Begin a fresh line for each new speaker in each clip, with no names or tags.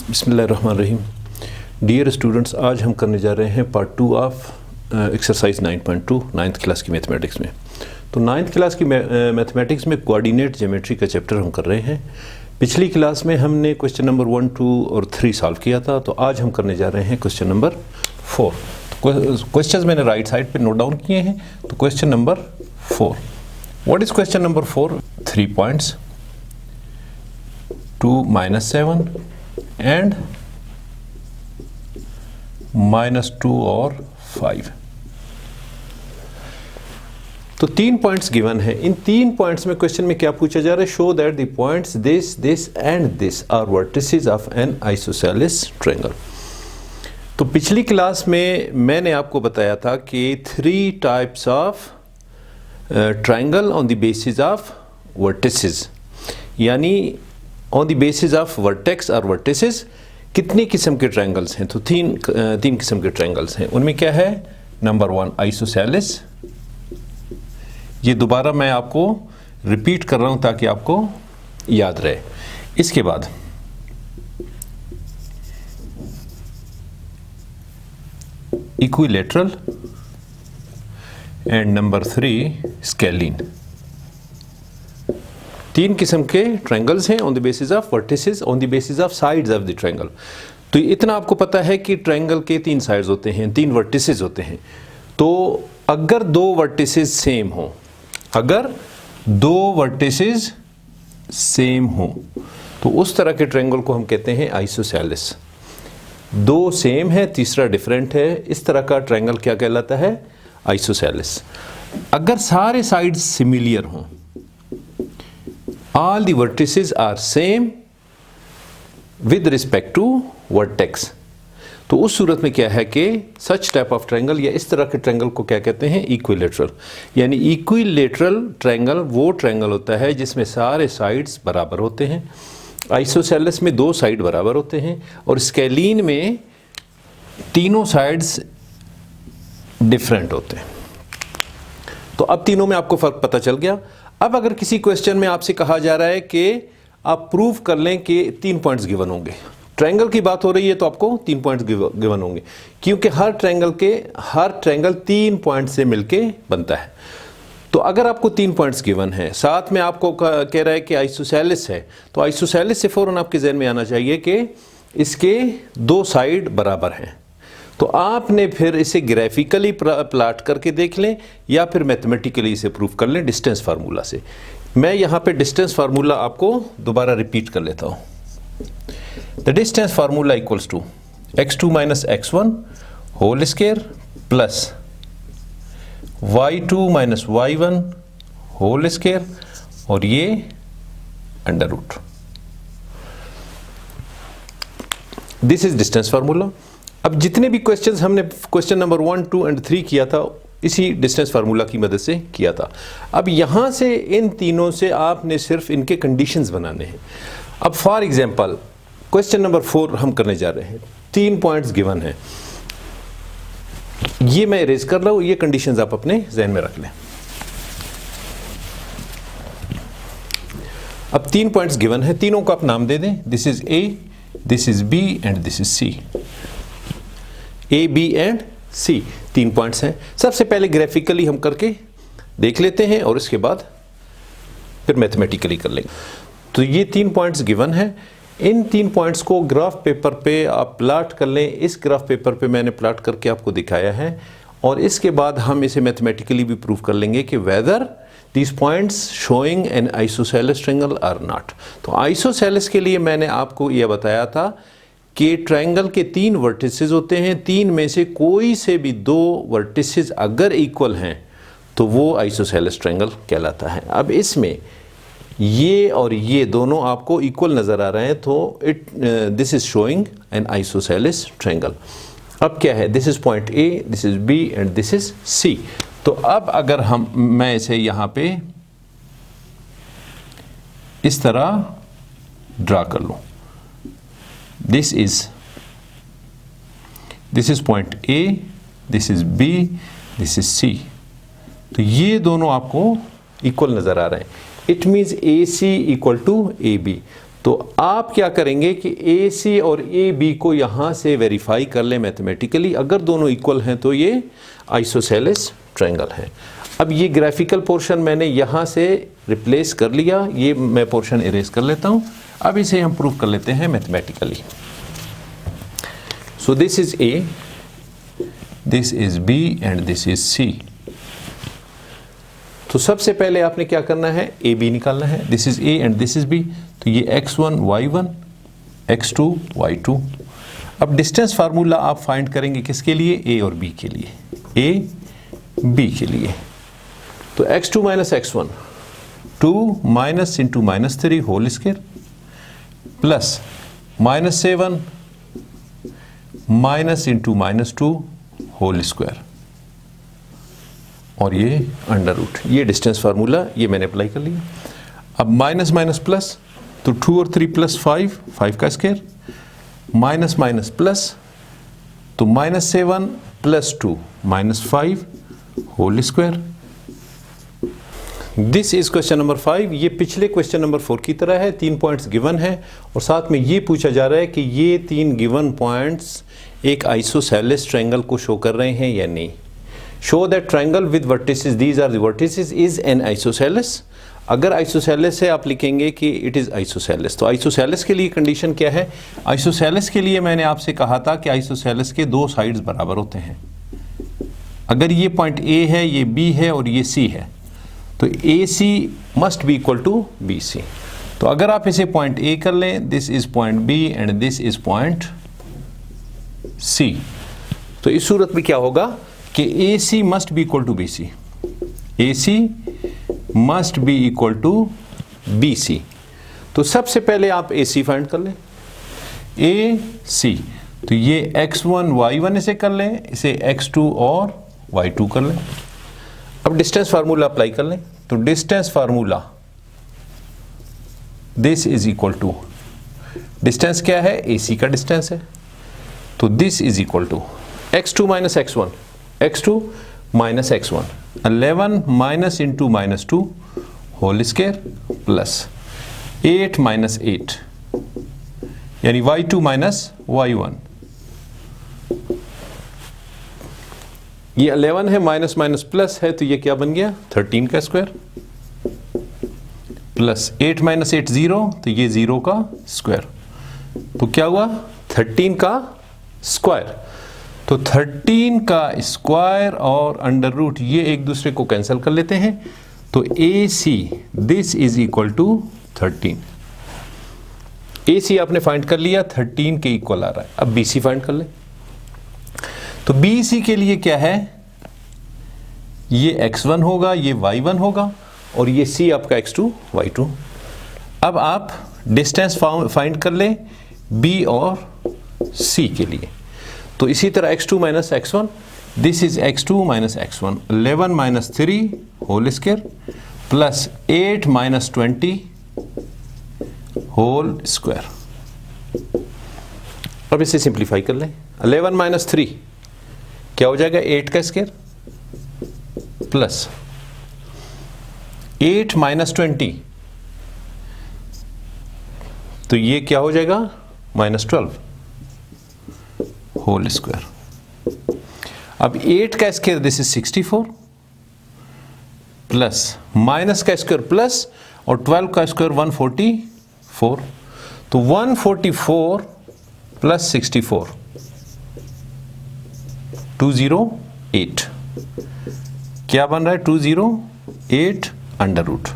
बिस्मिल्लाहिर्रहमानिर्रहीम। Dear students, आज हम करने जा रहे हैं part 2 of exercise 9.2 ninth class की मैथमेटिक्स में। तो नाइन्थ क्लास की मैथमेटिक्स में कोऑर्डिनेट ज्योमेट्री का चैप्टर हम कर रहे हैं। पिछली क्लास में हमने क्वेश्चन नंबर 1, 2 और 3 सॉल्व किया था। तो आज हम करने जा रहे हैं क्वेश्चन नंबर 4। तो क्वेश्चन मैंने राइट साइड पे नोट डाउन किए हैं। तो question number 4, what is question number 4? 3 points 2 - 7 and -2 और 5। तो 3 पॉइंट्स गिवन है। इन 3 पॉइंट्स में क्वेश्चन में क्या पूछा जा रहा है? Show that the points this and this are vertices of an isosceles triangle. तो पिछली क्लास में मैंने आपको बताया था कि 3 types of triangle on the basis of vertices, यानी on the basis of vertex और वर्टिसेस कितनी किस्म के ट्रायंगल्स हैं? तो तीन किस्म के ट्रायंगल्स हैं। उनमें क्या है? Number 1 isosceles. ये दोबारा मैं आपको रिपीट कर रहा हूं ताकि आपको याद रहे। इसके बाद इक्विलैटरल एंड नंबर 3 स्केलीन। 3 किस्म के ट्रायंगल्स हैं on the basis of vertices, on the basis of sides of the triangle. तो इतना आपको पता है कि ट्रायंगल के 3 साइड्स होते हैं, 3 वर्टिसेस होते हैं। तो अगर 2 वर्टिसेस सेम हो, अगर 2 वर्टिसेस सेम हो तो उस तरह के ट्रायंगल को हम कहते हैं आइसोसेलेस। 2 सेम है, तीसरा डिफरेंट है, इस तरह का ट्रायंगल क्या कहलाता है? आइसोसेलेस। अगर सारे साइड्स सिमिलर हों, all the vertices are same with respect to vertex, तो उस सूरत में क्या है कि such type of triangle या इस तरह के ट्रायंगल को क्या कहते हैं? इक्विलैटरल। यानी इक्विलैटरल ट्रायंगल वो ट्रायंगल होता है जिसमें सारे साइड्स बराबर होते हैं। आइसोसेलेस में 2 साइड बराबर होते हैं और स्केलीन में तीनों साइड्स डिफरेंट होते हैं। तो अब तीनों में आपको फर्क पता चल गया। अब अगर किसी क्वेश्चन में आपसे कहा जा रहा है कि आप प्रूव कर लें कि 3 पॉइंट्स गिवन होंगे, ट्रायंगल की बात हो रही है तो आपको 3 पॉइंट्स गिवन होंगे, क्योंकि हर ट्रायंगल 3 पॉइंट से मिलके बनता है। तो अगर आपको 3 पॉइंट्स गिवन है, साथ में आपको कह रहा है कि आइसोसेलेस है, तो आइसोसेलेस से फौरन आपके जहन में आना चाहिए कि इसके 2 साइड बराबर हैं। तो आपने फिर इसे ग्राफिकली प्लाट करके देख लें या फिर मैथमेटिकली इसे प्रूव कर लें डिस्टेंस फार्मूला से। मैं यहाँ पे डिस्टेंस फार्मूला आपको दोबारा रिपीट कर लेता हूँ। The distance formula equals to x2 - x1 whole square plus y2 - y1 whole square और ये under root. This is distance formula. अब जितने भी क्वेश्चंस हमने क्वेश्चन नंबर 1, 2 एंड 3 किया था इसी डिस्टेंस फार्मूला की मदद से किया था। अब यहां से इन तीनों से आपने सिर्फ इनके कंडीशंस बनाने हैं। अब फॉर एग्जांपल क्वेश्चन नंबर 4 हम करने जा रहे हैं। 3 पॉइंट्स गिवन हैं, ये मैं इरेज कर रहा हूं, ये कंडीशंस आप अपने जहन में रख लें। अब 3 पॉइंट्स गिवन हैं, तीनों को आप नाम दे दें। This is A, this is B and this is C. A, B and C 3 points हैं। सबसे पहले ग्राफिकली हम करके देख लेते हैं और इसके बाद फिर मैथमेटिकली कर लेंगे। तो ये 3 पॉइंट्स गिवन हैं। इन 3 पॉइंट्स को ग्राफ पेपर पे आप प्लाट कर लें। इस ग्राफ पेपर पे मैंने प्लाट करके आपको दिखाया है और इसके बाद हम इसे मैथमेटिकली भी प्रूव कर लेंगे कि whether these points showing an isosceles triangle or not। तो आइसोसेलेस के लिए मैंने आपको यह बताया था कि ट्रायंगल के 3 वर्टिसेस होते हैं, 3 में से कोई से भी 2 वर्टिसेस अगर इक्वल हैं तो वो आइसोसेलेस ट्रायंगल कहलाता है। अब इसमें ये और ये दोनों आपको इक्वल नज़र आ रहे हैं, तो this is showing an isosceles triangle. अब क्या है? This is point A, this is B and this is C. तो अब अगर मैं इसे यहाँ पे इस तरह ड्रा कर लूँ, this is point A, this is B, this is C। तो ये दोनों आपको इक्वल नज़र आ रहे हैं। It means AC equal to AB। तो आप क्या करेंगे कि ए सी और ए बी को यहाँ से वेरीफाई कर लें मैथमेटिकली, अगर दोनों इक्वल हैं तो ये आइसोसेलेस ट्रायंगल है। अब ये ग्राफिकल पोर्शन मैंने यहाँ से रिप्लेस कर लिया, ये मैं पोर्शन इरेज कर लेता हूँ। अब इसे हम प्रूव कर लेते हैं mathematically. So this is A, this is B and this is C. तो सबसे पहले आपने क्या करना है, ए बी निकालना है। This is A and this is B, तो ये x1 y1 x2 y2। अब डिस्टेंस फार्मूला आप फाइंड करेंगे किसके लिए, ए और बी के लिए, ए बी के लिए। तो x2 minus x1 2 minus into minus 3 whole square plus minus 7 minus into minus 2 whole square और ये अंडर रूट। ये डिस्टेंस फार्मूला ये मैंने अप्लाई कर लिया। अब माइनस माइनस प्लस, तो 2 और 3 प्लस 5 का स्क्वायर, माइनस माइनस प्लस, तो minus 7 plus 2 minus 5 whole square. This is question number 5। ये पिछले क्वेश्चन नंबर 4 की तरह है, 3 पॉइंट्स गिवन है और साथ में ये पूछा जा रहा है कि ये 3 गिवन पॉइंट्स एक आइसोसेलेस ट्रायंगल को शो कर रहे हैं या नहीं। Show that triangle with vertices, these are the vertices, is an isosceles. अगर आइसोसेलेस है आप लिखेंगे कि इट इज़ आइसोसेलेस। तो आइसोसेलेस के लिए कंडीशन क्या है, आइसोसेलेस के लिए मैंने आपसे कहा था कि आइसोसेलेस के 2 साइड्स बराबर होते हैं। अगर ये पॉइंट ए है, ये बी है और ये सी है, तो A C must be equal to B C. तो अगर आप इसे पॉइंट ए कर लें, this is point B and this is point C, तो इस सूरत में क्या होगा कि A C must be equal to B C, A C must be equal to B C. तो सबसे पहले आप ए सी फाइंड कर लें, ए सी। तो ये x1 y1 इसे कर लें, इसे x2 और y2 कर लें। अब डिस्टेंस फार्मूला अप्लाई कर लें, तो distance formula this is equal to, distance क्या है, ए सी का डिस्टेंस है, तो this is equal to x2 minus x1, x2 minus x1, 11 minus into minus 2 whole square plus 8 minus 8 यानी y2 माइनस y1। ये 11 है, माइनस माइनस प्लस है, तो ये क्या बन गया 13 का स्क्वायर प्लस 8 माइनस 8 0, तो ये 0 का स्क्वायर, तो क्या हुआ 13 का स्क्वायर। तो 13 का स्क्वायर और अंडर रूट ये एक दूसरे को कैंसिल कर लेते हैं, तो A C this is equal to 13। A C आपने फाइंड कर लिया, 13 के इक्वल आ रहा है। अब बी सी फाइंड कर ले, तो बी सी के लिए क्या है, ये x1 होगा, ये y1 होगा और ये c आपका x2 y2। अब आप डिस्टेंस फाइंड कर ले b और c के लिए, तो इसी तरह x2 minus x1, this is x2 minus x1, 11 minus 3 whole square plus 8 minus 20 whole square. अब इसे सिंप्लीफाई कर लें, 11 माइनस 3 क्या हो जाएगा 8 का स्क्वायर प्लस 8 माइनस 20, तो ये क्या हो जाएगा माइनस 12 होल स्क्वायर। अब 8 का square this is 64 plus minus का स्क्वायर प्लस और 12 का स्क्वायर 144, तो 144 प्लस 64 208, क्या बन रहा है 208 अंडर रूट।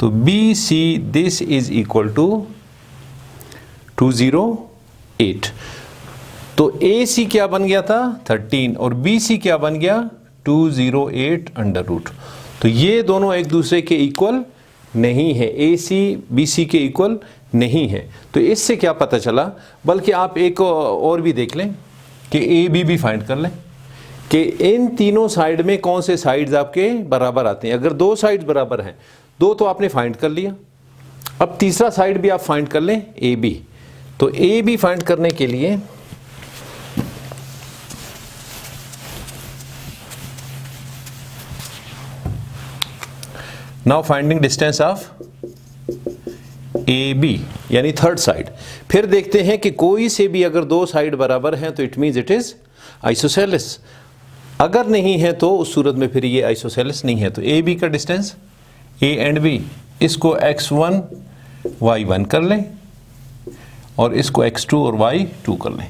तो B C this is equal to 208। तो ए सी क्या बन गया था 13 और बी सी क्या बन गया 208 अंडर रूट। तो ये दोनों एक दूसरे के इक्वल नहीं है, ए सी बी सी के इक्वल नहीं है। तो इससे क्या पता चला, बल्कि आप एक और भी देख लें कि ए बी भी फाइंड कर लें कि इन तीनों साइड में कौन से साइड्स आपके बराबर आते हैं। अगर 2 साइड्स बराबर हैं, 2 तो आपने फाइंड कर लिया, अब तीसरा साइड भी आप फाइंड कर लें ए बी। तो ए बी फाइंड करने के लिए now finding distance of A B यानी थर्ड साइड। फिर देखते हैं कि कोई से भी अगर दो साइड बराबर हैं तो it means it is isosceles, अगर नहीं है तो उस सूरत में फिर ये आइसोसेलेस नहीं है। तो ए बी का डिस्टेंस ए एंड बी, इसको x1 y1 कर लें और इसको x2 और y2 कर लें,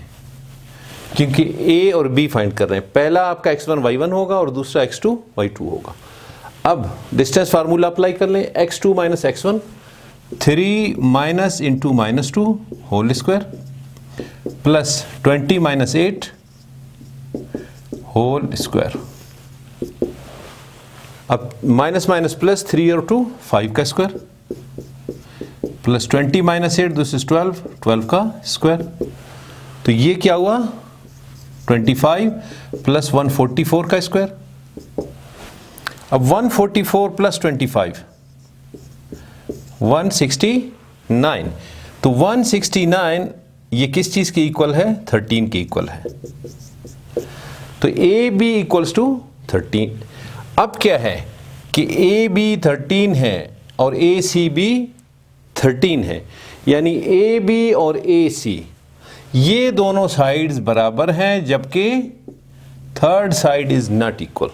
क्योंकि a और b फाइंड कर रहे हैं। पहला आपका x1 y1 होगा और दूसरा x2 y2 होगा। अब डिस्टेंस फार्मूला अप्लाई कर लें, x2 minus x1 3 minus into minus 2 whole square plus 20 minus 8 whole square. अब माइनस माइनस प्लस 3 और 2 5 का square plus 20 minus 8 this is 12 का स्क्वायर। तो ये क्या हुआ 25 प्लस 144 का स्क्वायर। अब 144 प्लस 25 169। तो 169 ये किस चीज के इक्वल है 13 के इक्वल है। तो ए बी इक्वल्स टू 13। अब क्या है कि ए बी 13 है और ए सी भी 13 है, यानी ए बी और ए सी ये दोनों साइड्स बराबर हैं, जबकि third side is not equal.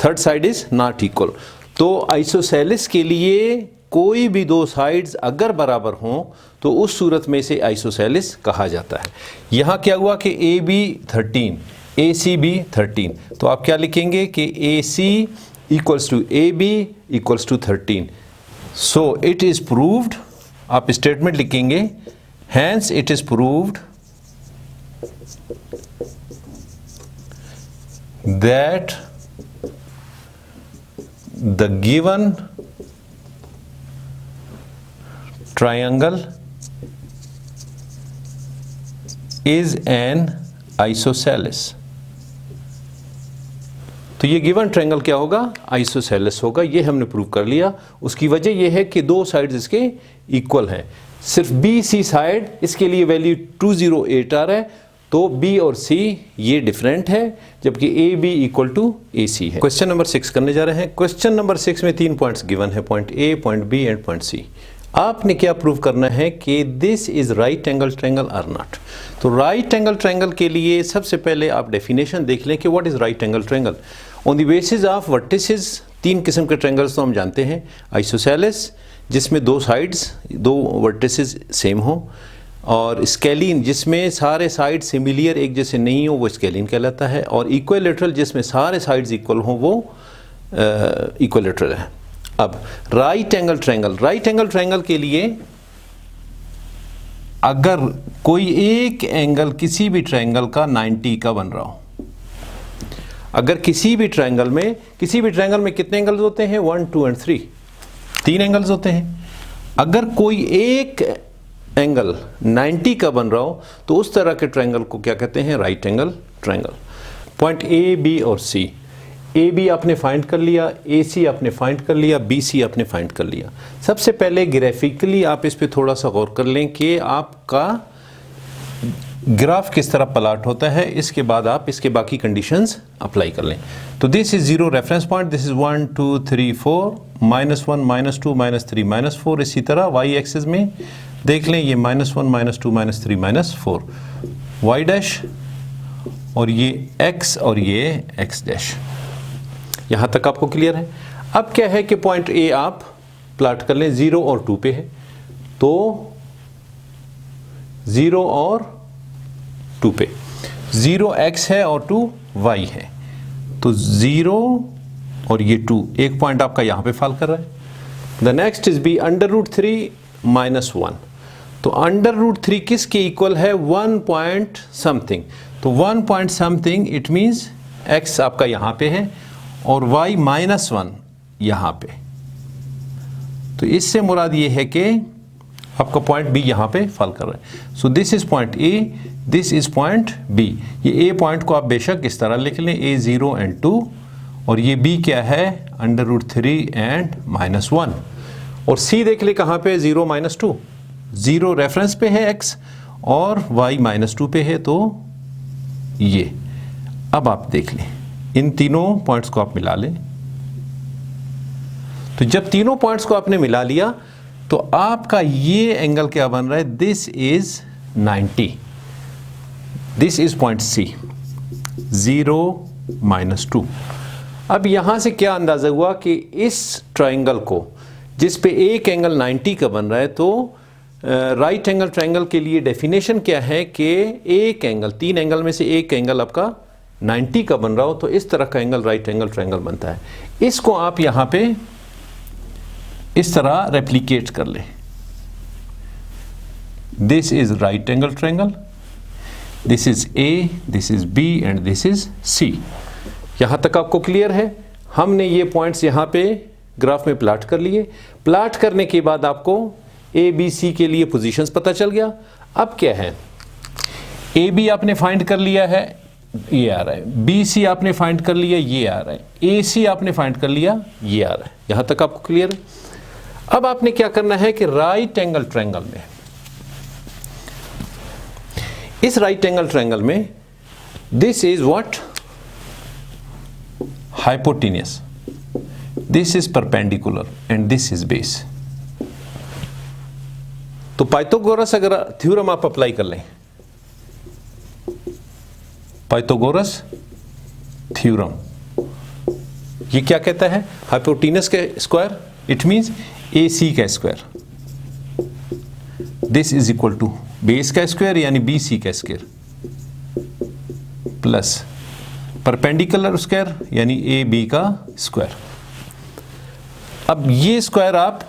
Third side is not equal. तो आइसोसेलेस के लिए कोई भी दो साइड्स अगर बराबर हों तो उस सूरत में से आइसोसेलेस कहा जाता है। यहां क्या हुआ कि ए बी 13 ए सी भी 13, तो आप क्या लिखेंगे कि A C equals to A B equals to 13। So it is proved, आप स्टेटमेंट लिखेंगे hence it is proved that the given triangle is an isosceles। तो ये गिवन ट्रायंगल क्या होगा आइसोसेलेस होगा। ये हमने प्रूव कर लिया। उसकी वजह यह है कि दो साइड्स इसके इक्वल हैं। सिर्फ बी सी साइड इसके लिए वैल्यू 208 आ रहा है, तो बी और सी ये डिफरेंट है, जबकि ए बी इक्वल टू ए सी है। क्वेश्चन नंबर 6 करने जा रहे हैं। क्वेश्चन नंबर 6 में 3 पॉइंट्स गिवन है, point A, point B and point C. आपने क्या प्रूव करना है कि this is right angle triangle और नॉट। तो राइट एंगल ट्रायंगल के लिए सबसे पहले आप डेफिनेशन देख लें कि what is right angle triangle. On the basis of vertices, 3 किस्म के ट्रायंगल्स तो हम जानते हैं। आइसोसेलेस जिसमें दो साइड्स दो वर्टिसेस सेम हो, और स्केलिन जिसमें सारे साइड सिमिलियर एक जैसे नहीं हो वो स्केलिन कहलाता है, और इक्विलैटरल जिसमें सारे साइड्स इक्वल हो वो इक्विलैटरल है। अब right angle triangle, right angle triangle के लिए अगर कोई एक एंगल किसी भी ट्रायंगल का 90 का बन रहा हो, अगर किसी भी ट्रायंगल में कितने एंगल्स होते हैं 1 2 एंड 3, 3 एंगल्स होते हैं। अगर कोई एक एंगल 90 का बन रहा हो तो उस तरह के ट्रायंगल को क्या कहते हैं right angle triangle. Point A B और सी, ए बी आपने फाइंड कर लिया, ए सी आपने फाइंड कर लिया, बी सी आपने फाइंड कर लिया। सबसे पहले ग्राफिकली आप इस पे थोड़ा सा गौर कर लें कि आपका ग्राफ किस तरह प्लॉट होता है, इसके बाद आप इसके बाकी कंडीशंस अप्लाई कर लें। तो this is 0 reference point, this is 1 2 3 4 -1 -2 -3 -4। इसी तरह वाई एक्सिस में देख लें ये -1 -2 -3 -4 वाई डैश, और ये x और ये x डैश। यहां तक आपको क्लियर है। अब क्या है कि पॉइंट ए आप प्लॉट कर लें, 0 और 2 पे है, तो 0 और 2 पे 0 x है और 2 y है, तो 0 और ये 2, एक पॉइंट आपका यहां पे फॉल कर रहा है। The next is B √3 -1। तो √3 किसके इक्वल है 1 पॉइंट समथिंग, तो 1 point something it means x आपका यहां पे है और y -1 यहां पे। तो इससे मुराद ये है कि आपका पॉइंट बी यहां पे फॉल कर रहा है। So this is point A, this is point B. ये ए पॉइंट को आप बेशक इस तरह लिख लें, a 0 एंड 2, और ये बी क्या है √3 एंड -1, और सी देख ले कहां पे 0 -2, 0 रेफरेंस पे है x और y -2 पे है, तो ये। अब आप देख लें इन तीनों पॉइंट्स को आप मिला लें। तो जब तीनों पॉइंट्स को आपने मिला लिया तो आपका ये एंगल क्या बन रहा है, this is 90, this is point C, 0 - 2। अब यहां से क्या अंदाजा हुआ कि इस ट्राइंगल को जिस पे एक एंगल 90 का बन रहा है, तो राइट एंगल ट्राइंगल के लिए डेफिनेशन क्या है कि एक एंगल, 3 एंगल में से एक एंगल आपका 90 का बन रहा हो तो इस तरह का एंगल राइट एंगल ट्राइंगल बनता है। इसको आप यहां पे इस तरह रेप्लिकेट कर लें, this is right angle triangle, this is A, this is B and this is C. यहां तक आपको क्लियर है? हमने ये पॉइंट्स यहां पे ग्राफ में प्लाट कर लिए। प्लाट करने के बाद आपको ए बी सी के लिए पोजीशंस पता चल गया। अब क्या है, ए बी आपने फाइंड कर लिया है, ये आ रहा है, बी सी आपने फाइंड कर लिया, ये आ रहा है, ए सी आपने फाइंड कर लिया, ये आ रहा है। यहां तक आपको क्लियर है? अब आपने क्या करना है कि राइट एंगल ट्रायंगल में, इस राइट एंगल ट्रायंगल में this is what, hypotenuse, this is perpendicular and this is base. तो पाइथागोरस अगर थ्योरम आप अप्लाई कर लें, पाइथागोरस थ्योरम ये क्या कहता है, हाइपोटेन्यूस के square, it means A C का square, this is equal to base का स्क्वायर यानी बी सी का स्क्वायर प्लस परपेंडिकुलर स्क्वायर यानी ए बी का स्क्वायर। अब ये स्क्वायर आप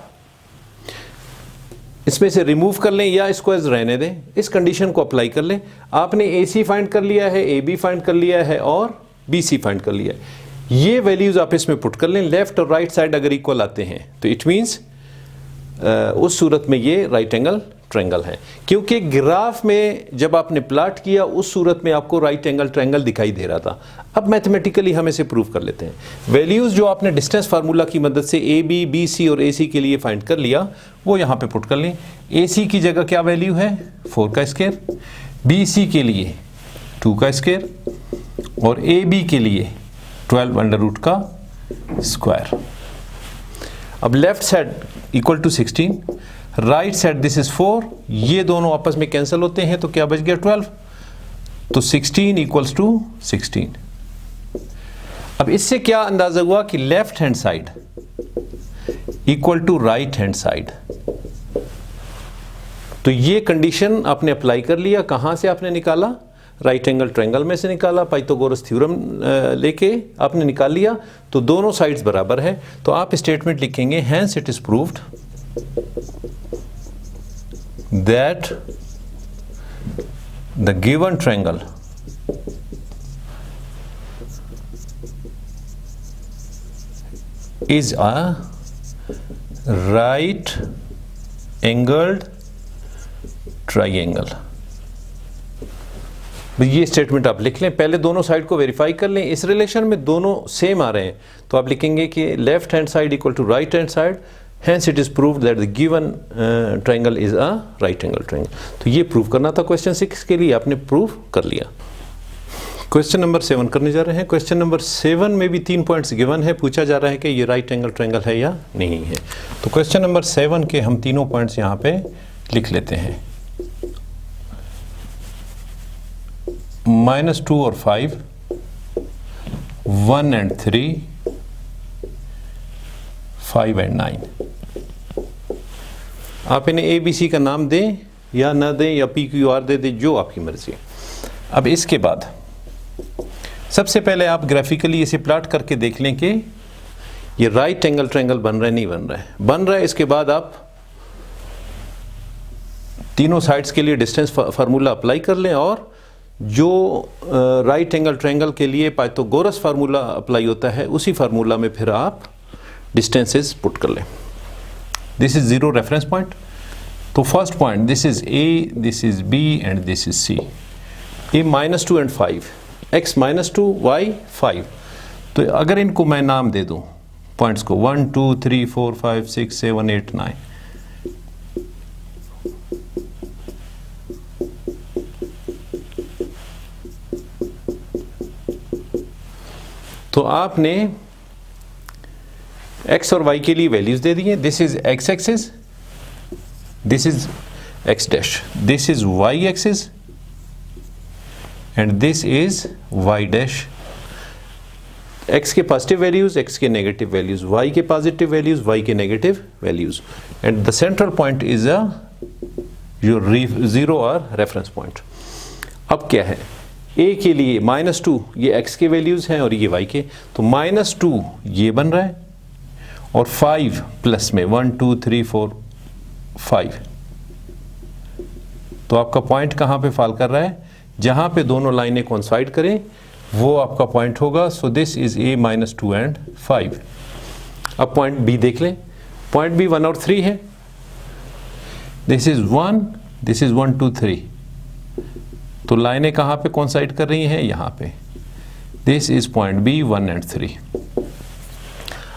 इसमें से रिमूव कर लें या स्क्वायर्स रहने दें, इस कंडीशन को अप्लाई कर लें। आपने ए सी फाइंड कर लिया है, ए बी फाइंड कर लिया है और बी सी फाइंड कर लिया है। ये वैल्यूज आप इसमें पुट कर लें। लेफ्ट और राइट साइड अगर इक्वल आते हैं तो इट मींस उस सूरत में ये राइट एंगल ट्रायंगल है, क्योंकि ग्राफ में जब आपने प्लॉट किया उस सूरत में आपको राइट एंगल ट्रायंगल दिखाई दे रहा था। अब मैथमेटिकली हम इसे प्रूव कर लेते हैं। वैल्यूज जो आपने डिस्टेंस फार्मूला की मदद से ए बी, बी सी और ए सी के लिए फाइंड कर लिया वो यहाँ पे पुट कर लें। ए सी की जगह क्या वैल्यू है, 4 का स्क्वायर, बी सी के लिए 2 का स्क्वायर और ए बी के लिए 12 √ का स्क्वायर। अब left side equal to 16, right side this is 4, ये दोनों आपस में कैंसिल होते हैं तो क्या बच गया 12, तो 16 इक्वल्स टू 16। अब इससे क्या अंदाजा हुआ कि left hand side equal to right hand side. तो ये कंडीशन आपने अप्लाई कर लिया। कहां से आपने निकाला, राइट एंगल ट्रायंगल में से निकाला, पाइथागोरस थ्योरम लेके आपने निकाल लिया। तो दोनों साइड्स बराबर है तो आप स्टेटमेंट लिखेंगे, hence it is proved that the given triangle is a right angled triangle। ये स्टेटमेंट आप लिख लें। पहले दोनों साइड को वेरीफाई कर लें। इस रिलेशन में दोनों सेम आ रहे हैं तो आप लिखेंगे कि left hand side equal to right hand side, hence it is proved that the given triangle is a right angle triangle। तो ये प्रूव करना था क्वेश्चन 6 के लिए, आपने प्रूव कर लिया। क्वेश्चन नंबर 7 करने जा रहे हैं। क्वेश्चन नंबर 7 में भी 3 पॉइंट्स गिवन है, पूछा जा रहा है कि ये राइट एंगल ट्रायंगल है या नहीं है। तो क्वेश्चन नंबर 7 के हम तीनों पॉइंट्स यहाँ पे लिख लेते हैं, -2 और 5, 1 and 3, 5 and 9। आप इन्हें ए बी सी का नाम दें या ना दें या पी क्यू आर दे दें, जो आपकी मर्जी है। अब इसके बाद सबसे पहले आप ग्राफिकली इसे प्लॉट करके देख लें कि ये राइट एंगल ट्रायंगल बन रहा है नहीं बन रहा है। बन रहा है, इसके बाद आप तीनों साइड्स के लिए डिस्टेंस फार्मूला अप्लाई कर लें और जो राइट एंगल ट्रायंगल के लिए पाइथागोरस फार्मूला अप्लाई होता है उसी फार्मूला में फिर आप डिस्टेंसेस पुट कर लें। This is 0 reference point. तो first point this is A, this is B and this is C. A -2 and 5, x -2 y 5। तो अगर इनको मैं नाम दे दूं पॉइंट्स को 1 2 3 4 5 6 7 8 9, तो आपने x और y के लिए वैल्यूज दे दी हैं। This is x axis this is x dash, this is y axis and this is y dash. x के पॉजिटिव वैल्यूज, x के नेगेटिव वैल्यूज, y के पॉजिटिव वैल्यूज, y के negative values, and the central point is your zero और reference point. अब क्या है, a के लिए -2 ये x के वैल्यूज हैं और ये y के, तो -2 ये बन रहा है और 5 प्लस में 1 2 3 4 5. तो आपका पॉइंट कहाँ पे फॉल कर रहा है, जहां पे दोनों लाइनें कोइंसाइड करें वो आपका पॉइंट होगा. सो दिस इज a -2 एंड 5. अब पॉइंट b देख लें, पॉइंट b 1 और 3 है. This is 1, this is 1 2 3. तो लाइनें कहाँ पे कोइंसाइड कर रही हैं, यहाँ पे. This is point b 1 and 3.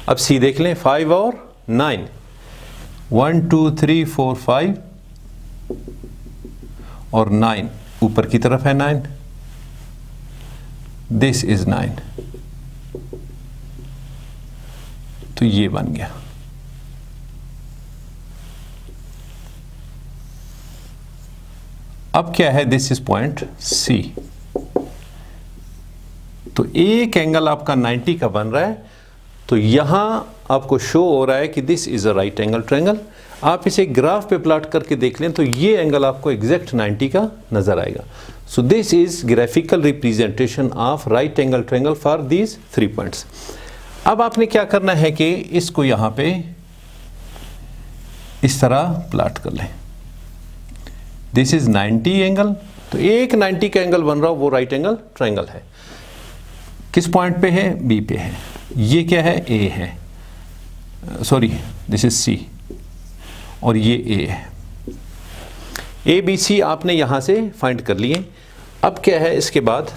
अब c देख लें, 5 और 9, 1 2 3 4 5 और 9 ऊपर की तरफ है 9. This is 9. तो ये बन गया. अब क्या है, दिस इज पॉइंट C. तो एक एंगल आपका 90 का बन रहा है. तो यहां आपको शो हो रहा है कि this is a right angle triangle. आप इसे ग्राफ पे प्लॉट करके देख लें तो ये एंगल आपको एग्जैक्ट 90 का नजर आएगा. सो this is graphical representation of right angle triangle for these 3 points. अब आपने क्या करना है कि इसको यहां पे इस तरह प्लॉट कर लें. This is 90 angle. तो एक 90 का एंगल बन रहा हो वो राइट एंगल ट्रायंगल है. किस पॉइंट पे है, बी पे है. ये क्या है, ए है, सॉरी दिस इज सी और ये ए है. ए बी सी आपने यहां से फाइंड कर लिए. अब क्या है, इसके बाद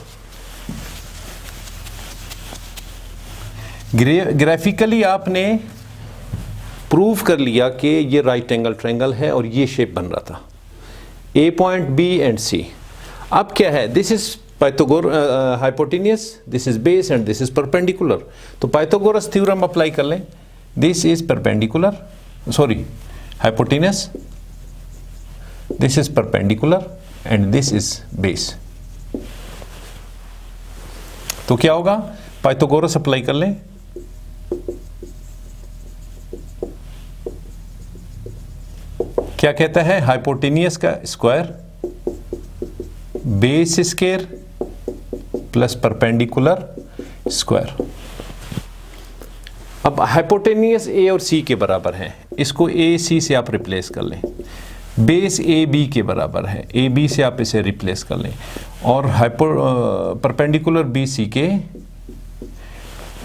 ग्राफिकली आपने प्रूव कर लिया कि ये राइट एंगल ट्रायंगल है और ये शेप बन रहा था, ए पॉइंट बी एंड सी. अब क्या है, this is Pythagoras hypotenuse, this is base and this is perpendicular. तो पाइथागोरस थ्योरम अप्लाई कर लें. This is perpendicular, sorry hypotenuse, this is perpendicular and this is base. तो क्या होगा, पाइथागोरस अप्लाई कर लें. क्या कहता है, हाइपोटेन्यूस का square base square plus perpendicular square. अब हाइपोटेन्यूस ए और सी के बराबर है, इसको ए सी से आप रिप्लेस कर लें. बेस ए बी के बराबर है, ए बी से आप इसे रिप्लेस कर लें और परपेंडिकुलर बी सी के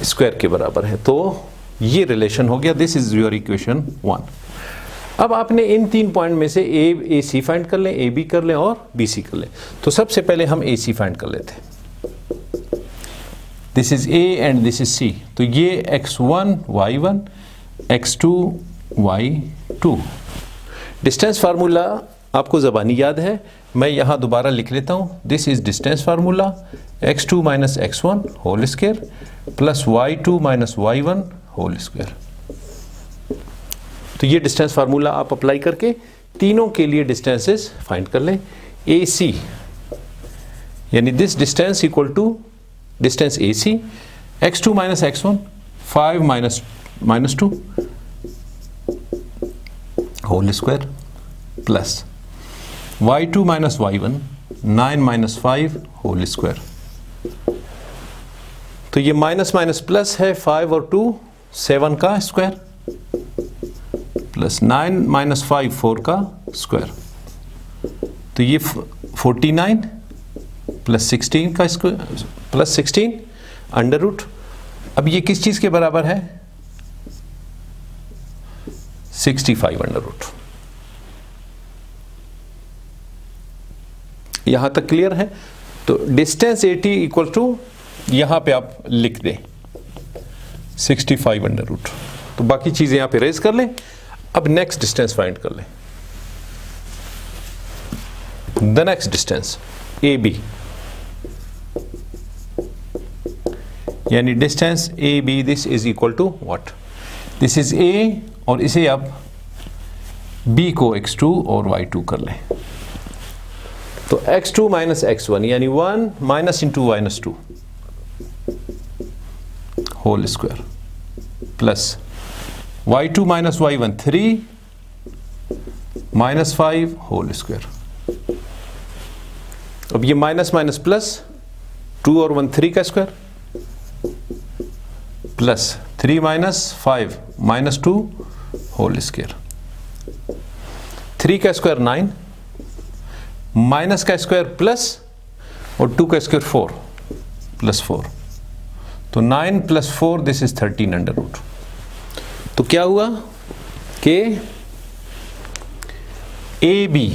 स्क्वायर के बराबर है. तो ये रिलेशन हो गया. This is your equation 1. अब आपने इन 3 पॉइंट में से ए सी फाइंड कर लें, ए बी कर लें और बी सी कर लें. तो सबसे पहले हम ए सी फाइंड कर लेते हैं. This is A and this is C. तो ये x1 y1 x2 y2. Distance formula आपको ज़बानी याद है, मैं यहाँ दोबारा लिख लेता हूँ. This is distance formula x2 minus x1 whole square plus y2 minus y1 whole square. तो ये डिस्टेंस फार्मूला आप अप्लाई करके तीनों के लिए डिस्टेंसेस फाइंड कर लें. ए सी यानी this distance equal to distance A C, x2 minus x1 5 minus 2 whole square plus y2 minus y1 9 minus 5 whole square. तो ये माइनस माइनस प्लस है, 5 और 2 7 का स्क्वायर प्लस 9 माइनस 5 4 का स्क्वायर. तो ये 49 प्लस 16 का स्क्वायर प्लस 16 अंडर रूट. अब ये किस चीज के बराबर है, 65 अंडर रूट. यहां तक क्लियर है. तो डिस्टेंस 80 इक्वल टू यहां पे आप लिख दें 65 अंडर रूट. तो बाकी चीजें यहां पे रेज कर लें. अब नेक्स्ट डिस्टेंस फाइंड कर लें. The next distance A B, यानी distance A B, this is equal to what, this is A और इसे आप b को x2 और y2 कर लें। तो x2 माइनस x1 यानी 1 minus into minus 2 whole square plus y2 minus y1 3 minus 5 whole square. अब ये माइनस माइनस प्लस 2 और 1 3 का square plus 3 minus 5 minus 2 whole square. 3 का स्क्वायर 9 माइनस का स्क्वायर प्लस और 2 का स्क्वायर 4 प्लस 4 तो 9 plus 4 this is 13 under root. तो क्या हुआ कि A B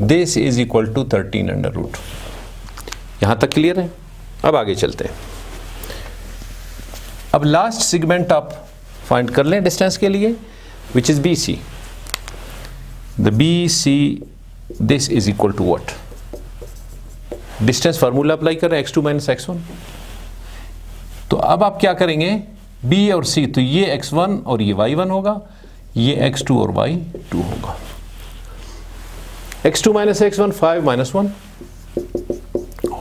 this is equal to 13 under root. यहां तक क्लियर है? अब आगे चलते हैं। अब लास्ट सेगमेंट आप फाइंड कर लें डिस्टेंस के लिए, which is B C. The B C this is equal to what? Distance formula apply कर रहे हैं x2 माइनस x1। तो अब आप क्या करेंगे, b और c, तो ये x1 और ये y1 होगा, ये x2 और y2 होगा। x2 minus x1 5 minus 1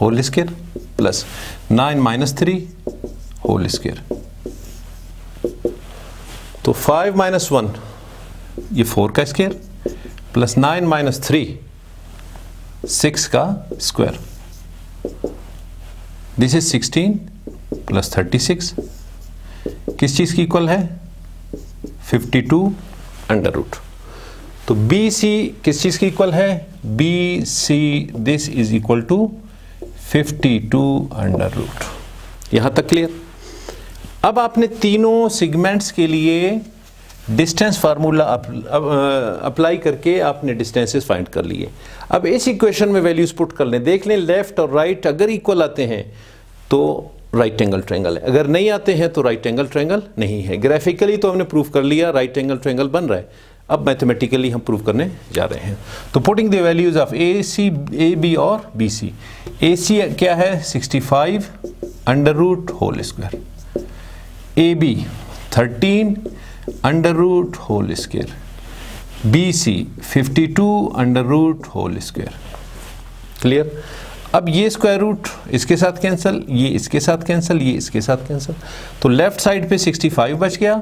whole square plus 9 minus 3 whole square. तो 5 माइनस 1 ये 4 का स्क्वायर प्लस 9 माइनस 3 6 का स्क्वायर। दिस इज 16 प्लस 36 किस चीज की इक्वल है? 52 अंडर रूट। तो बी सी किस चीज की इक्वल है? B C this is equal to 52 under root. यहां तक क्लियर? अब आपने तीनों सेगमेंट्स के लिए डिस्टेंस फार्मूला अप्लाई करके आपने डिस्टेंसेस फाइंड कर लिए। अब इस इक्वेशन में वैल्यूज पुट कर लें, देख लें लेफ्ट और राइट अगर इक्वल आते हैं तो राइट एंगल ट्रायंगल है, अगर नहीं आते हैं तो राइट एंगल ट्रायंगल नहीं है। ग्राफिकली तो हमने प्रूव कर लिया राइट एंगल ट्रायंगल बन रहा है, अब मैथमेटिकली हम प्रूव करने जा रहे हैं। तो putting the values of A C, A B और बी सी। ए सी क्या है? 65 under root whole square, A B 13 under root whole square, B C 52 under root whole square. Clear? अब ये स्क्वायर रूट इसके साथ cancel, ये इसके साथ कैंसिल, ये इसके साथ कैंसिल। तो लेफ्ट साइड पे 65 बच गया,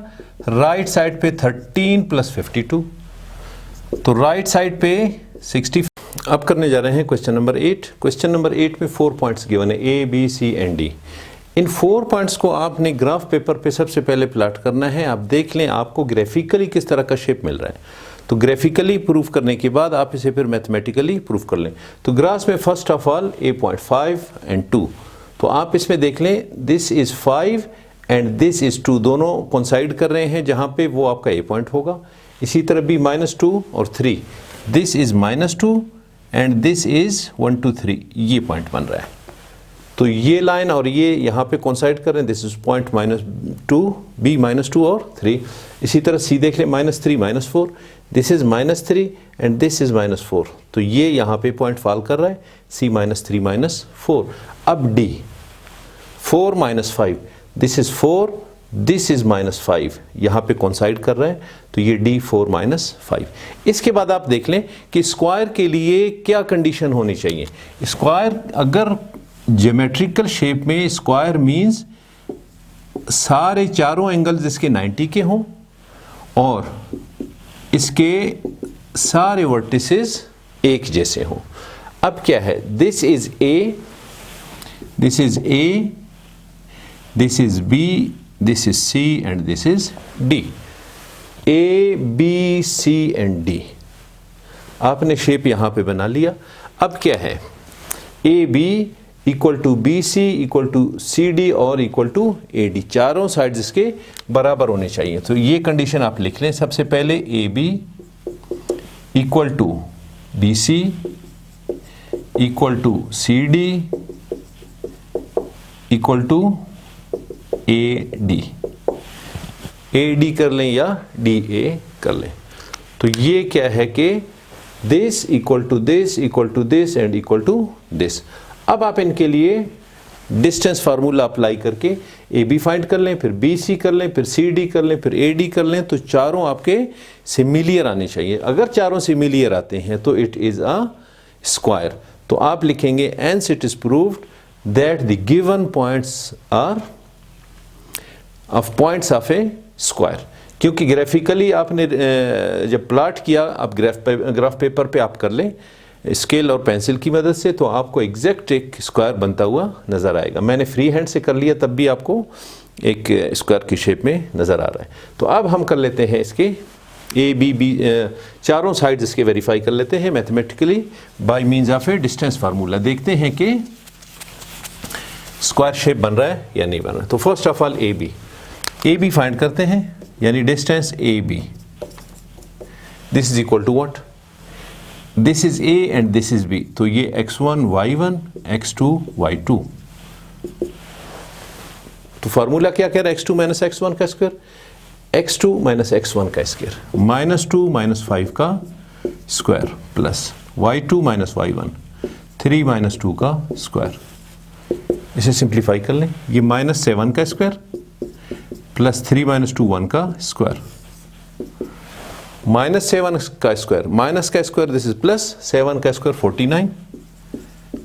राइट साइड पे 13 प्लस 52, तो राइट साइड पे 60। अब करने जा रहे हैं क्वेश्चन नंबर 8। क्वेश्चन नंबर 8 में 4 पॉइंट्स गिवन है, A B C and D. इन 4 पॉइंट्स को आपने ग्राफ पेपर पे सबसे पहले प्लॉट करना है। आप देख लें आपको ग्राफिकली किस तरह का शेप मिल रहा है। तो ग्राफिकली प्रूफ करने के बाद आप इसे फिर मैथमेटिकली प्रूफ कर लें। तो ग्राफ में first of all a.5 and 2, तो आप इसमें देख लें this is 5 and this is 2, दोनों कोइंसाइड कर रहे हैं जहां पे वो आपका a पॉइंट होगा। इसी तरह भी -2 और 3, this is -2 and this is 1 2 3, ये पॉइंट बन रहा है। तो ये लाइन और ये यहाँ पे कोइंसाइड कर रहे हैं, दिस इज पॉइंट -2 b -2 और 3। इसी तरह c देख लें -3 -4, this is -3 and this is -4, तो ये यहाँ पे पॉइंट फॉल कर रहा है, c -3 -4। अब d 4 -5, this is 4, this is -5, यहाँ पे कोइंसाइड कर रहा है, तो ये d 4 -5। इसके बाद आप देख लें कि स्क्वायर के लिए क्या कंडीशन होनी चाहिए। स्क्वायर अगर ज्योमेट्रिकल शेप में स्क्वायर मीन्स सारे चारों एंगल्स इसके 90 के हों और इसके सारे वर्टिसेस एक जैसे हों। अब क्या है, this is A, this is A, this is B, this is C and this is D. A B C and D आपने शेप यहां पे बना लिया। अब क्या है, A B equal to B C equal to C D और equal to A D, चारों साइड्स इसके बराबर होने चाहिए। तो ये कंडीशन आप लिख लें सबसे पहले, A B equal to B C equal to C D equal to A D. A D कर लें या डी ए कर लें। तो ये क्या है कि this equal to this equal to this and equal to this. अब आप इनके लिए डिस्टेंस फार्मूला अप्लाई करके ए बी फाइंड कर लें, फिर बी सी कर लें, फिर सी डी कर लें, फिर ए डी कर लें, तो चारों आपके सिमिलियर आने चाहिए। अगर चारों सिमिलियर आते हैं तो इट इज़ अ स्क्वायर। तो आप लिखेंगे hence it is proved that the given points are of points of a square. क्योंकि ग्राफिकली आपने जब प्लॉट किया, आप ग्राफ पेपर पे आप कर लें स्केल और पेंसिल की मदद से, तो आपको एग्जैक्ट एक स्क्वायर बनता हुआ नज़र आएगा। मैंने फ्री हैंड से कर लिया तब भी आपको एक स्क्वायर की शेप में नज़र आ रहा है। तो अब हम कर लेते हैं इसके ए बी बी चारों साइड्स इसके वेरीफाई कर लेते हैं mathematically bye means of A distance formula. देखते हैं कि स्क्वायर शेप बन रहा है या नहीं बन रहा है। तो first of all A B find करते हैं, यानी distance A B, this is equal to what, this is A and this is B. तो ये x1 y1 x2 y2। तो फार्मूला क्या कह रहा है, x2 माइनस x1 का स्क्वायर, x2 माइनस x1 का स्क्वायर, -2 - 5 का square plus y2 minus y1 3 - 2 का स्क्वायर। इसे सिंप्लीफाई कर लें, ये -7 का स्क्वायर प्लस 3 - 2 1 का स्क्वायर, -7 का स्क्वायर माइनस का स्क्वायर, दिस इज प्लस 7 का स्क्वायर 49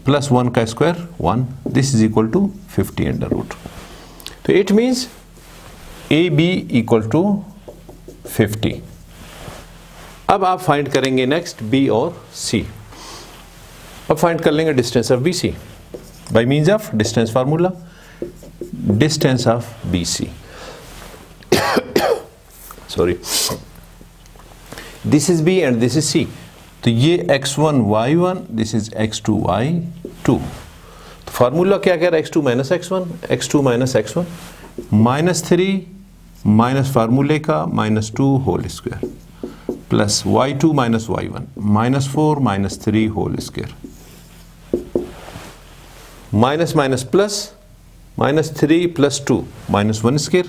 प्लस 1 का square 1, this is equal to 50 under root. तो it means A B equal to 50। अब आप फाइंड करेंगे नेक्स्ट बी और सी। अब फाइंड कर लेंगे distance of B C by means of distance formula, distance of B C, sorry, this is B and this is C. तो ये x1 y1, this is x2 y2। तो formula क्या कह रहा है, x2 minus x1, x2 minus x1, -3 minus फार्मूले का -2 whole square plus y2 minus y1 -4 - 3 whole square, minus minus plus -3 + 2 -1 square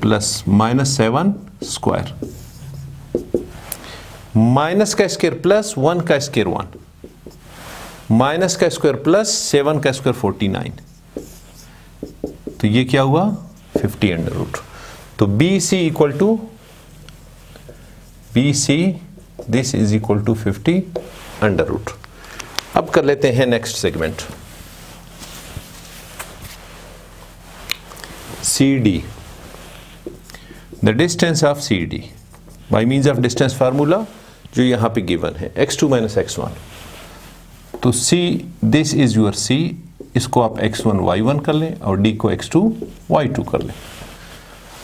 plus -7 square, minus का स्क्वायर प्लस 1 का square 1, minus का स्क्वायर प्लस 7 का स्क्वायर 49। तो ये क्या हुआ 50 अंडर रूट। तो B C equal to B C, this is equal to 50 under root. अब कर लेते हैं next segment, C D, the distance of C D by means of distance formula जो यहां पे गिवन है, x2 माइनस x1। तो c, this is your c, इसको आप x1 y1 कर लें और d को x2 y2 कर लें।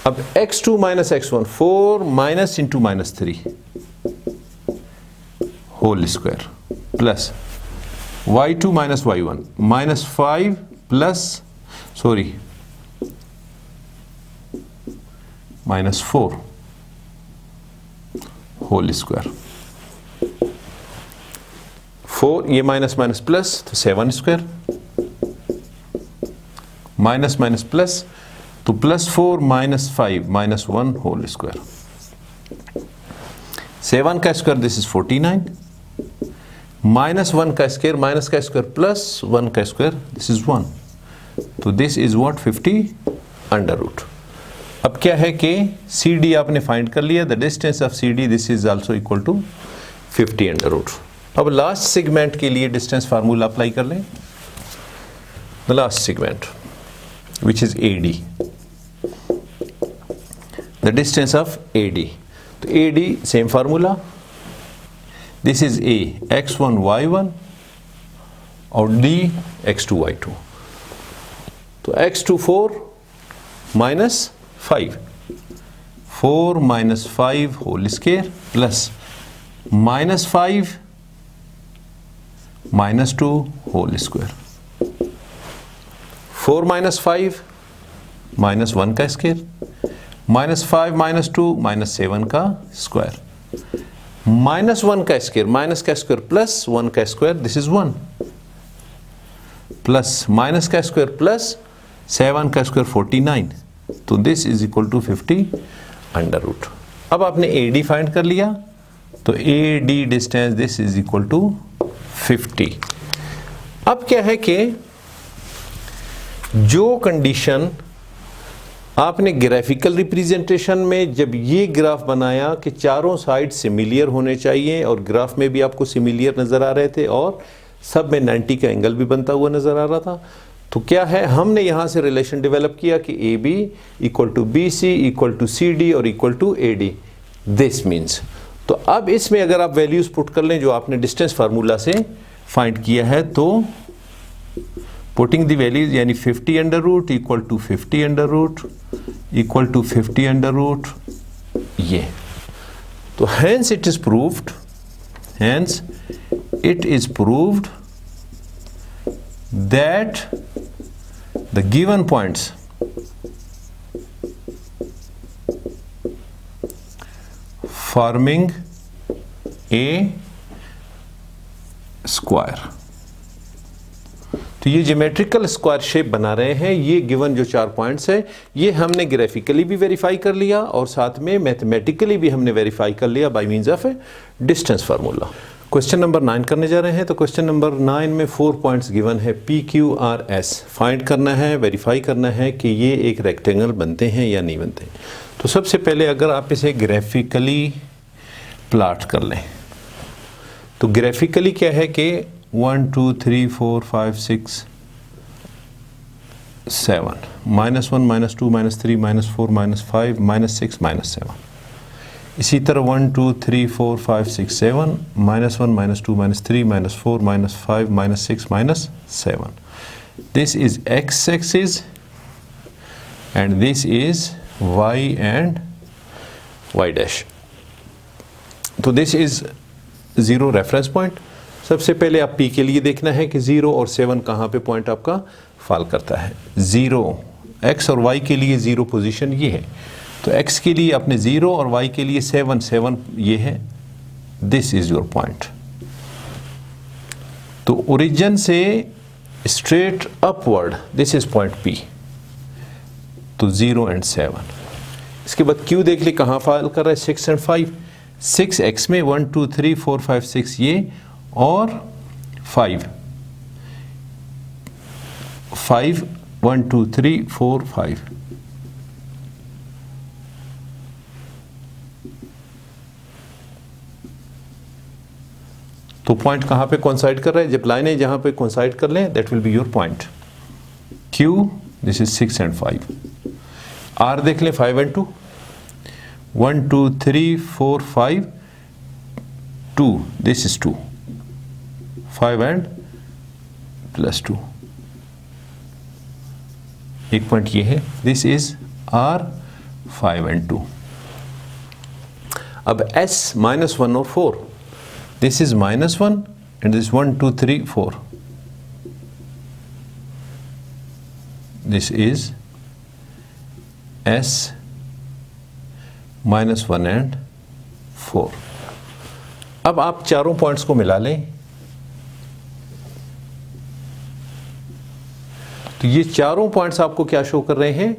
अब x2 minus x1 4 minus into -3 whole square plus y2 minus y1 -5 plus sorry -4 whole square, 4 ये माइनस माइनस प्लस तो 7 स्क्वायर, माइनस माइनस प्लस तो +4 -5 -1 होल स्क्वायर, 7 का स्क्वायर दिस इज 49, -1 का स्क्वायर माइनस का square plus 1 का square this is 1। तो this is what 50 under root. अब क्या है कि सी डी आपने फाइंड कर लिया, the distance of C D this is also equal to 50 under root. अब लास्ट सेगमेंट के लिए डिस्टेंस फार्मूला अप्लाई कर लें, the last segment which is A D, the distance of A D. तो A D same formula, this is A x1 y1 और d x2 y2। तो x2 4 minus 5, 4 minus 5 whole square plus -5 -2 whole square, 4 minus 5 -1 का square, -5 -2 -7 का square, -1 का square minus का square plus 1 का square this is 1, plus minus का square plus 7 का square 49। तो this is equal to 50 under root. अब आपने ए डी फाइंड कर लिया, तो A D distance this is equal to 50। अब क्या है कि जो कंडीशन आपने ग्राफिकल रिप्रेजेंटेशन में जब ये ग्राफ बनाया कि चारों साइड सिमिलियर होने चाहिए और ग्राफ में भी आपको सिमिलियर नज़र आ रहे थे और सब में 90 का एंगल भी बनता हुआ नज़र आ रहा था, तो क्या है, हमने यहाँ से रिलेशन डेवलप किया कि A B equal to B C equal to C D और equal to A D, this means. तो अब इसमें अगर आप वैल्यूज़ पुट कर लें जो आपने डिस्टेंस फार्मूला से फाइंड किया है, तो पुटिंग द वैल्यूज यानी 50 under root equal to 50 under root equal to 50 under root, ये तो hence it is proved that the given points forming a square, तो ये ज्योमेट्रिकल स्क्वायर शेप बना रहे हैं। ये गिवन जो 4 पॉइंट्स है ये हमने ग्राफिकली भी वेरीफाई कर लिया और साथ में मैथमेटिकली भी हमने वेरीफाई कर लिया by means of A distance formula. Question number 9 करने जा रहे हैं। तो क्वेश्चन नंबर 9 में 4 पॉइंट्स गिवन है, P Q R S find करना है, वेरीफाई करना है कि ये एक रेक्टेंगल बनते हैं या नहीं बनते। तो सबसे पहले अगर आप इसे ग्राफिकली प्लॉट कर लें, तो ग्राफिकली क्या है कि 1 2 3 4 5 6 7 -1 -2 -3 -4 -5 -6 -7, इसी तरह 1 2 3 4 5 6 7 -1 -2 -3 -4 -5 -6 -7. This is x axis and this is y and y dash. तो this is 0 रेफरेंस पॉइंट। सबसे पहले आप p के लिए देखना है कि 0 और 7 कहाँ पे पॉइंट आपका फॉल करता है। 0 x और y के लिए 0 पोजीशन ये है, तो x के लिए आपने 0 और y के लिए 7 ये है, दिस इज योर पॉइंट। तो ओरिजिन से straight upward this is point p, तो 0 and 7। इसके बाद q देख ली कहाँ फॉल कर रहा है, 6 and 5। 6x में 1 2 3 4 5 6 ये और 5 1 2 3 4 5, तो पॉइंट कहाँ पे कोइंसाइड कर रहा है, जब लाइनें जहाँ पे कोइंसाइड कर लें that will be your point Q, this is 6 and 5। R देख लें 5 and 2, 1 2 3 4 5 2, दिस इज 2, 5 and +2, एक पॉइंट ये है, दिस इज R 5 and 2। अब S -1 और 4, this is -1 and this 1 2 3 4, this is S -1 and 4। अब आप चारों पॉइंट्स को मिला लें, तो ये चारों पॉइंट्स आपको क्या शो कर रहे हैं,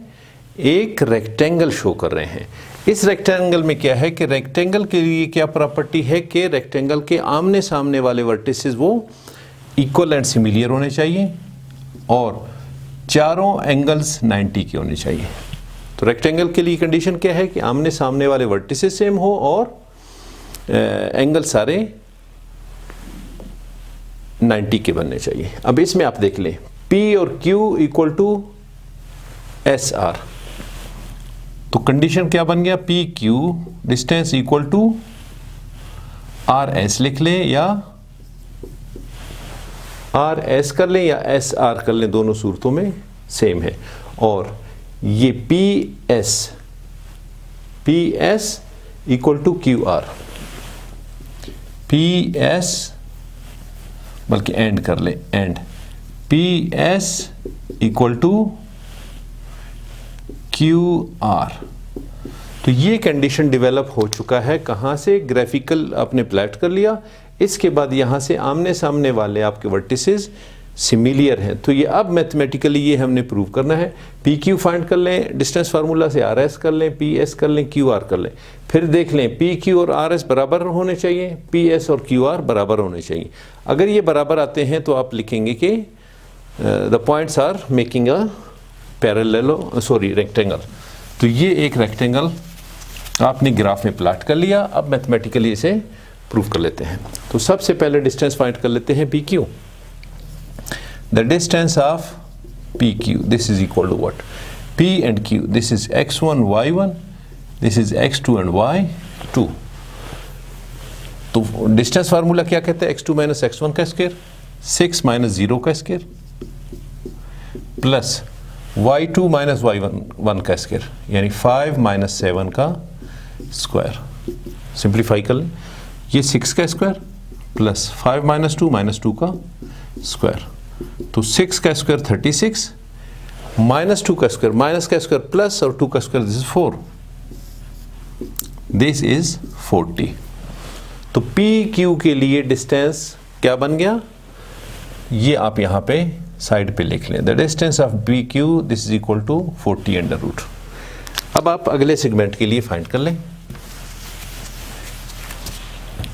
एक रेक्टेंगल शो कर रहे हैं। इस रेक्टेंगल में क्या है कि रेक्टेंगल के लिए क्या प्रॉपर्टी है कि रेक्टेंगल के आमने सामने वाले वर्टिसेस वो इक्वल एंड सिमिलियर होने चाहिए और चारों एंगल्स 90 के होने चाहिए। तो रेक्टेंगल के लिए कंडीशन क्या है कि आमने सामने वाले वर्टिसेस सेम हो और एंगल सारे 90 के बनने चाहिए। अब इसमें आप देख लें P और Q इक्वल टू SR, तो कंडीशन क्या बन गया, PQ distance equal to RS लिख लें या RS कर लें या SR कर लें, दोनों सूरतों में सेम है। और ये PS equal to QR, PS बल्कि एंड कर लें, and PS equal to QR। तो ये कंडीशन डेवलप हो चुका है, कहाँ से, ग्राफिकल आपने प्लॉट कर लिया, इसके बाद यहाँ से आमने सामने वाले आपके वर्टिसेस सिमिलियर हैं। तो ये अब मैथमेटिकली ये हमने प्रूव करना है। PQ फाइंड कर लें डिस्टेंस फार्मूला से, RS कर लें, PS कर लें, QR कर लें, फिर देख लें PQ और RS बराबर होने चाहिए, PS और QR बराबर होने चाहिए। अगर ये बराबर आते हैं तो आप लिखेंगे कि the points are making a rectangle. तो ये एक रेक्टेंगल आपने ग्राफ में प्लॉट कर लिया। अब मैथमेटिकली इसे प्रूव कर लेते हैं। तो सबसे पहले डिस्टेंस फाइंड कर लेते हैं P Q. The distance of P Q, this is equal to what? P and Q, this is x1 y1, this is x2 and y2। तो डिस्टेंस फार्मूला क्या कहते हैं? x2 माइनस x1 का square, 6 minus 0 का square, plus y2 minus y1 का square, यानी 5 minus 7 का square. Simplify कर लें, ये 6 का स्क्वायर प्लस 5 माइनस 2 का स्क्वायर। तो 6 का स्क्वायर 36, माइनस 2 का स्क्वायर, माइनस का स्क्वायर प्लस और 2 का square, this is 4, this is 40। तो पी क्यू के लिए डिस्टेंस क्या बन गया? ये आप यहां पे साइड पे लिख लें। The distance of P Q, this is equal to 40 under root. अब आप अगले सेगमेंट के लिए फाइंड कर लें।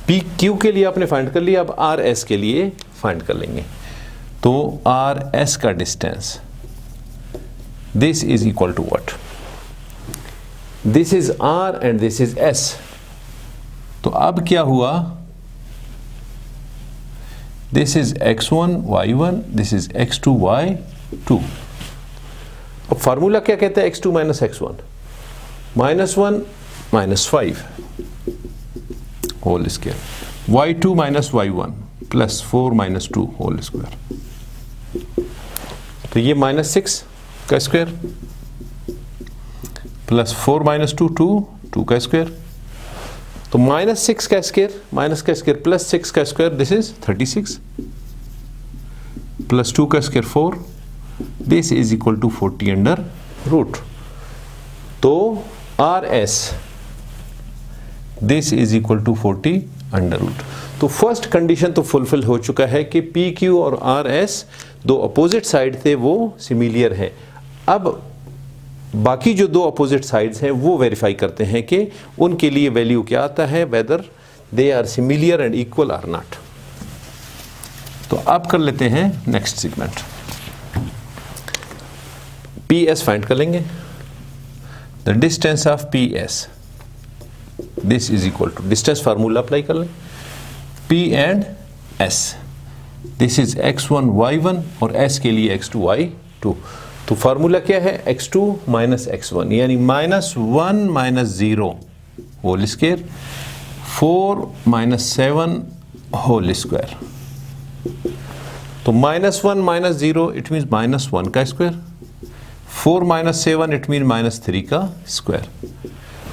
पी क्यू के लिए आपने फाइंड कर लिया, अब आर एस के लिए फाइंड कर लेंगे। तो आर एस का distance, this is equal to what? This is R and this is S। तो अब क्या हुआ? This is x1 y1, this is x2 y2। अब फार्मूला क्या कहता है? x2 minus x1, -1 minus 5 whole square, y2 minus y1 plus 4 minus 2 whole square. तो ये -6 का स्क्वायर प्लस 4 माइनस 2 का स्क्वायर। तो -6 का स्क्वायर, माइनस का स्क्वायर प्लस 6 का स्क्वायर, दिस इज 36 प्लस 2 का square 4, this is equal to 40 under root. तो R S, this is equal to 40 under root. तो फर्स्ट कंडीशन तो फुलफिल हो चुका है कि पी क्यू और आर एस दो अपोजिट साइड थे, वो सिमिलियर हैं। अब बाकी जो दो अपोजिट साइड्स हैं वो वेरीफाई करते हैं कि उनके लिए वैल्यू क्या आता है, whether they are similar and equal or not. तो अब कर लेते हैं next segment. P S find कर लेंगे। The distance of P S, this is equal to, distance formula apply कर लें, P and S, this is x1 y1 और s के लिए x2 y2। तो फार्मूला क्या है? x2 माइनस x1, यानी -1 minus 0 whole square, 4 minus 7 whole square. तो -1 माइनस 0 इट मीन -1 का स्क्वायर, 4 माइनस 7 इट मीन -3 का स्क्वायर।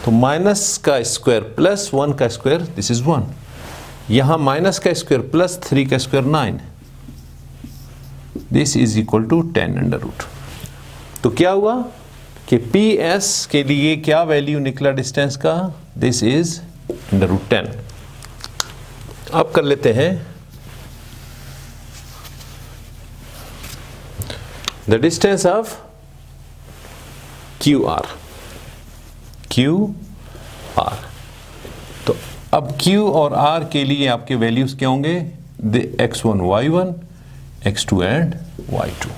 तो माइनस का स्क्वायर प्लस 1 का स्क्वायर, दिस इज 1। यहां माइनस का स्क्वायर प्लस 3 का square 9, this is equal to 10 under root. तो क्या हुआ कि पी एस के लिए क्या वैल्यू निकला डिस्टेंस का? This is under root 10। अब कर लेते हैं the distance of Q R. तो अब Q और R के लिए आपके वैल्यूज क्या होंगे? x1 y1, x2 and y2।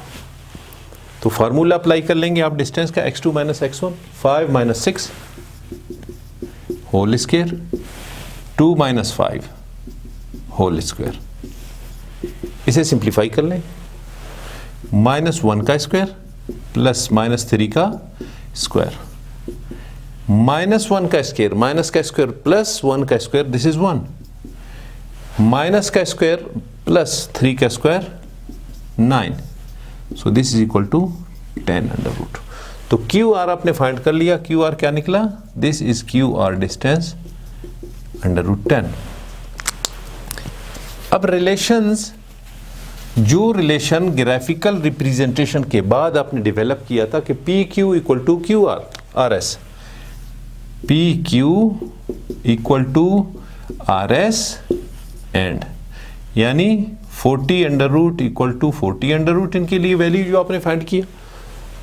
तो फार्मूला अप्लाई कर लेंगे आप डिस्टेंस का, x2 minus x1, 5 minus 6 whole square, 2 minus 5 whole square. इसे सिंप्लीफाई कर लें, -1 का स्क्वायर प्लस -3 का स्क्वायर, -1 का स्क्वायर, माइनस का स्क्वायर प्लस 1 का स्क्वायर, दिस इज 1, माइनस का स्क्वायर प्लस 3 का square 9, so this is equal to 10 under root. तो क्यू आर आपने फाइंड कर लिया। क्यू आर क्या निकला? This is Q R distance under root 10। अब रिलेशंस, जो रिलेशन ग्राफिकल रिप्रेजेंटेशन के बाद आपने डेवलप किया था कि P Q equal to Q R R S, P Q equal to R S and, यानी 40 under root equal to 40 under root, इनके लिए वैल्यू जो आपने फाइंड किया,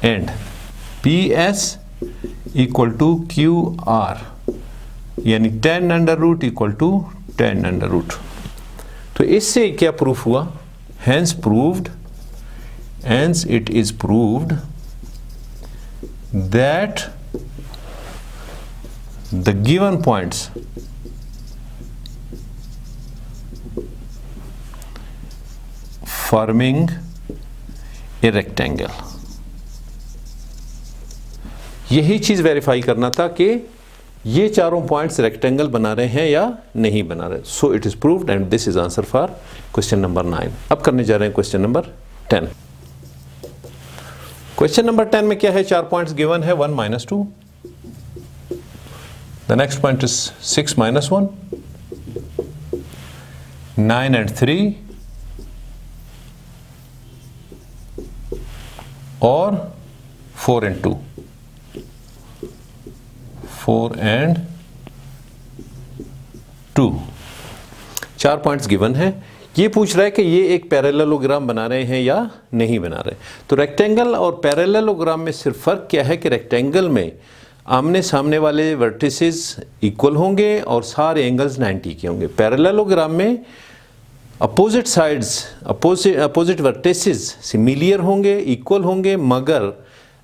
and P S equal to Q R, यानी 10 under root equal to 10 under root. तो इससे क्या प्रूफ हुआ? Hence proved hence it is proved that the given points forming a rectangle, यही चीज वेरीफाई करना था कि ये चारों पॉइंट्स रेक्टेंगल बना रहे हैं या नहीं बना रहे। सो it is proved and this is answer for question number 9। अब करने जा रहे हैं क्वेश्चन नंबर 10। क्वेश्चन नंबर 10 में क्या है, 4 पॉइंट्स गिवन है, 1 - 2, the next point is 6 - 1, 9 and 3, और 4 and 2, 4 and 2। 4 पॉइंट्स गिवन है। ये पूछ रहा है कि ये एक पैरेललोग्राम बना रहे हैं या नहीं बना रहे। तो रेक्टेंगल और पैरेललोग्राम में सिर्फ फर्क क्या है कि रेक्टेंगल में आमने सामने वाले वर्टिसेस इक्वल होंगे और सारे एंगल्स 90 के होंगे। पैरेललोग्राम में opposite sides, opposite vertices similar होंगे, इक्वल होंगे, मगर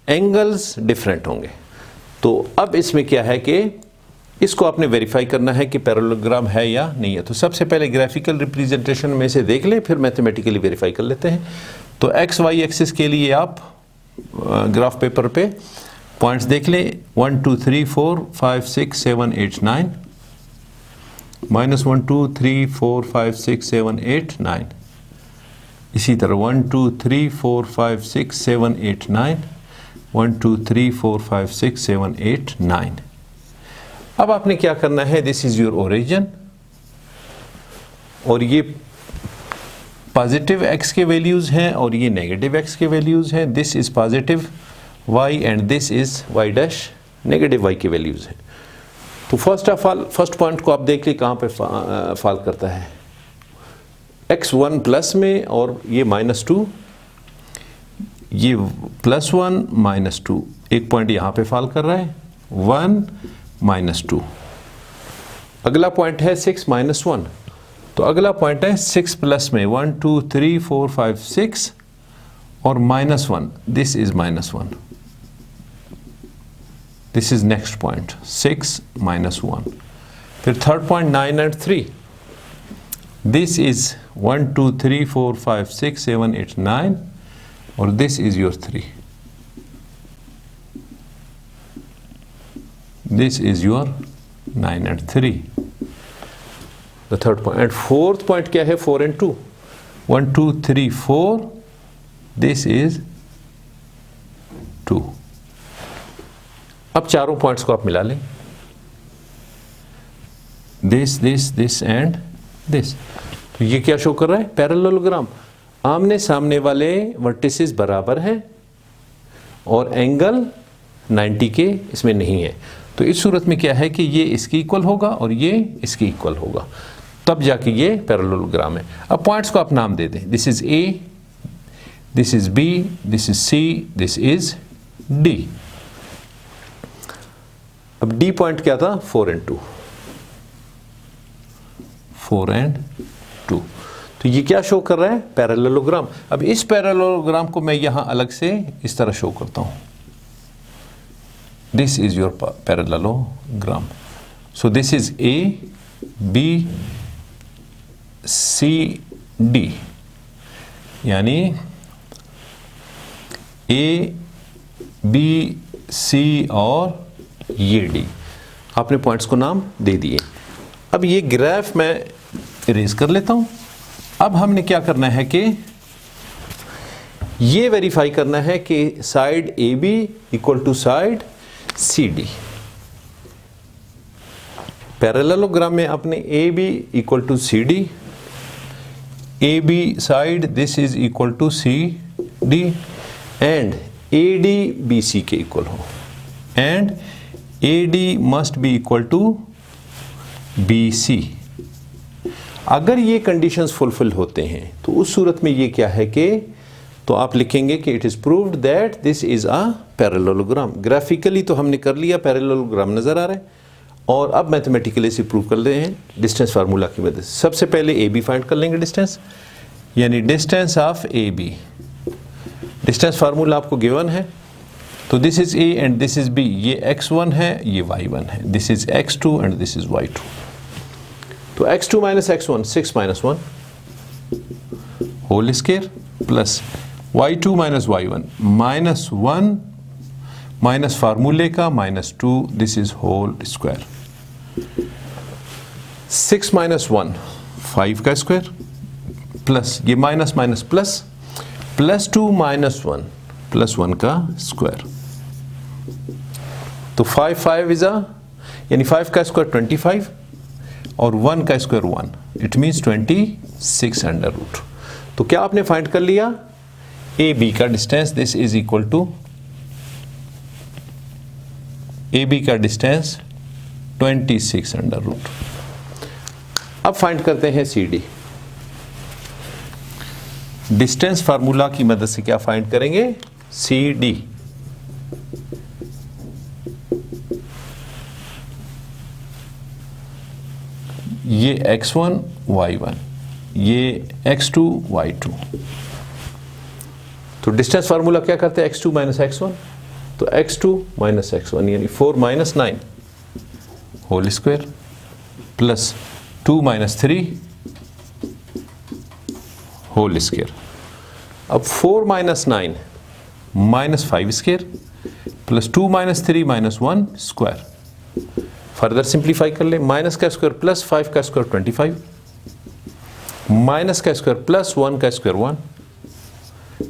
एंगल्स डिफरेंट होंगे। तो अब इसमें क्या है कि इसको आपने वेरीफाई करना है कि पैरेललोग्राम है या नहीं है। तो सबसे पहले ग्राफिकल रिप्रेजेंटेशन में से देख लें, फिर मैथमेटिकली वेरीफाई कर लेते हैं। तो एक्स वाई एक्सिस के लिए आप ग्राफ पेपर पे पॉइंट्स देख लें, 1 2 3 4 5 6 7 8 9, -1 2 3 4 5 6 7 8 9, इसी तरह 1 2 3 4 5 6 7 8 9, 1 2 3 4 5 6 7 8 9। अब आपने क्या करना है, दिस इज योर ओरिजिन, और ये पॉजिटिव x के वैल्यूज हैं और ये नेगेटिव x के वैल्यूज हैं। This is positive y and this is y dash negative y के वैल्यूज हैं। तो first of all first point को आप देख ली कहाँ पे फॉल करता है, x1 प्लस में, और ये -2, ये +1 -2, एक पॉइंट यहाँ पे फॉल कर रहा है, 1 - 2। अगला पॉइंट है 6 - 1, तो अगला पॉइंट है 6 प्लस में, 1 2 3 4 5 6 और -1, this is -1, this is next point 6 - 1। फिर third point 9 and 3, this is 1 2 3 4 5 6 7 8 9, और this is your 3, this is your 9 and 3, the third point. And fourth point क्या है, 4 and 2, 1 2 3 4, दिस इज 2। अब चारों पॉइंट्स को आप मिला लें, this this this and this. तो ये क्या शो कर रहा है, पैरेललोग्राम, आमने सामने वाले वर्टिसेस बराबर हैं और एंगल 90 के इसमें नहीं है। तो इस सूरत में क्या है कि ये इसकी इक्वल होगा और ये इसकी इक्वल होगा, तब जाके ये पैरेललोग्राम है। अब पॉइंट्स को आप नाम दे दें, this is A, this is B, this is C, this is D. अब डी पॉइंट क्या था, 4 and 2, 4 and 2। तो ये क्या शो कर रहा है, पैरेललोग्राम। अब इस पैरेललोग्राम को मैं यहां अलग से इस तरह शो करता हूं, this is your parallelogram. So this is A B C D, यानी ए बी सी और ये डी, आपने पॉइंट्स को नाम दे दिए। अब ये ग्राफ मैं इरेज कर लेता हूं। अब हमने क्या करना है कि ये वेरीफाई करना है कि side A B equal to side C D. Parallelogram में अपने A B equal to C D, A B side this is equal to C D, and A D B C के इक्वल हो, and A D must be equal to B C. अगर ये conditions fulfil होते हैं तो उस सूरत में ये क्या है कि तो आप लिखेंगे कि it is proved that this is a parallelogram. Graphically तो हमने कर लिया, पैरेललोग्राम नजर आ रहा है, और अब मैथमेटिकली से प्रूव कर रहे हैं डिस्टेंस फार्मूला की मदद से। सबसे पहले ए बी फाइंड कर लेंगे डिस्टेंस, यानी distance of A B distance formula आपको गिवन है, तो this is A and this is B, ये x1 है, ये y1 है, this is x2 and this is y2। तो x2 minus x1 6 minus 1 whole square plus y2 minus y1 minus 1 minus फार्मूले का minus 2, this is whole square. 6 minus 1 5 का square plus ये minus minus plus plus 2 minus 1 plus 1 का square. तो 5 5 is यानी 5 का square 25 और 1 का square 1, it means 26 under root. तो क्या आपने फाइंड कर लिया ए बी का distance, this is equal to A B का डिस्टेंस 26 अंडर रूट। अब फाइंड करते हैं सी डी। डिस्टेंस फार्मूला की मदद से क्या फाइंड करेंगे, सी डी। ये x1 y1, ये x2 y2। तो डिस्टेंस फार्मूला क्या करते हैं, x2 माइनस x1, तो x2 माइनस x1 यानी 4 minus 9 whole square plus 2 minus 3 whole square. अब 4 minus 9 minus 5 square plus 2 minus 3 minus 1 square. Further simplify कर ले, माइनस का स्क्वायर प्लस 5 का स्क्वायर 25, माइनस का स्क्वायर प्लस 1 का square 1,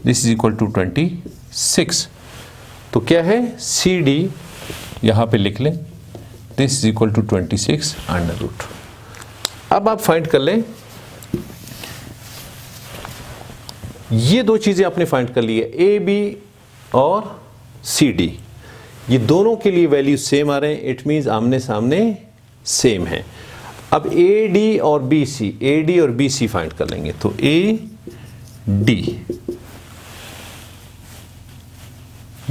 this is equal to 26। तो क्या है, सी डी यहां पे लिख लें, this is equal to 26 under root. अब आप फाइंड कर लें, ये दो चीजें आपने फाइंड कर ली है, ए बी और सी डी, ये दोनों के लिए वैल्यू सेम आ रहे हैं, इट मींस आमने सामने सेम है। अब ए डी और बी सी, ए डी और बी सी फाइंड कर लेंगे। तो A D,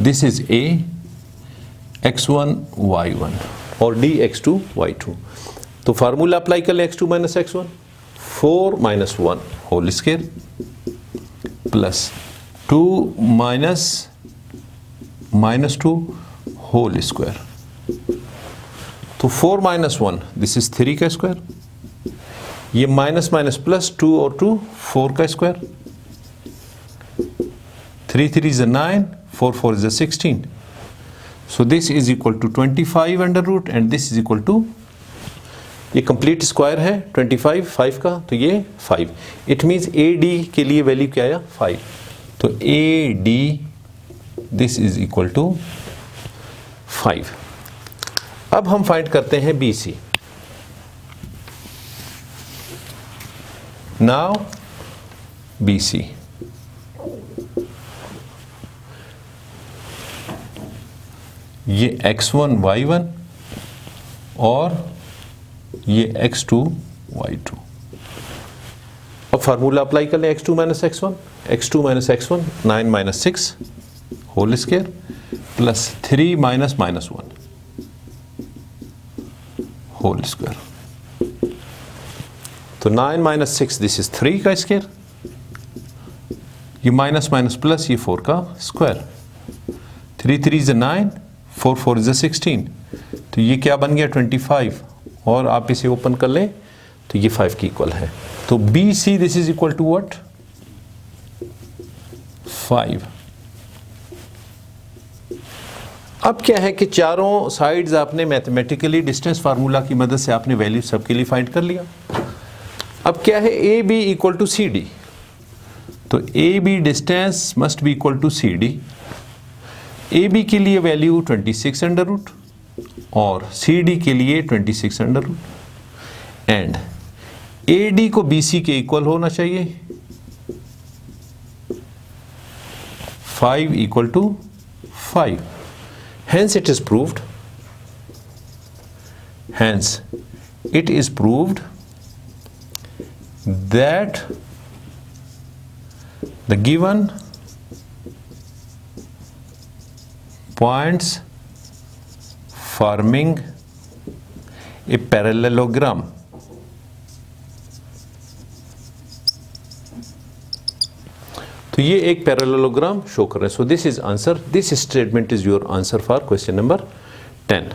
this is A x1 y1 और d x2 y2। तो फार्मूला अप्लाई कर ले, x2 minus x1 4 minus 1 whole square plus 2 minus 2 whole square. तो 4 माइनस 1 दिस इज 3 का स्क्वायर, ये माइनस माइनस प्लस 2 और 2 4 का square, 3 3 is 9, 4 4 is 16. So this is equal to 25 under root and this is equal to, ये complete square है 25 5 का, तो ये 5। इट मीन्स ए डी के लिए वैल्यू क्या आया 5। तो A D this is equal to 5। अब हम फाइंड करते हैं B C. Now B C, ये x1 y1 और ये x2 y2। अब फार्मूला अप्लाई कर लें, x2 minus x1, x2 minus x1 9 minus 6 whole square plus 3 minus minus 1 whole square. तो 9 माइनस 6 दिस इज 3 का स्क्वायर, ये माइनस माइनस प्लस ये 4 का स्क्वायर, 3 3 is 9, 4 4 is 16। तो ये क्या बन गया 25, और आप इसे ओपन कर लें तो ये 5 की इक्वल है। तो B C this is equal to what 5। अब क्या है कि चारों साइड्स आपने मैथमेटिकली डिस्टेंस फार्मूला की मदद से आपने वैल्यू सबके लिए फाइंड कर लिया। अब क्या है, A B equal to C D, तो A B distance must be equal to C D. A B के लिए वैल्यू 26 अंडर रूट और सी डी के लिए 26 under root, and A D को बी सी के इक्वल होना चाहिए, 5 equal to 5। Hence it is proved, that the given points forming a parallelogram तो ये एक पैरेललोग्राम शो कर रहे हैं। सो this is answer, this statement is your answer for question number 10।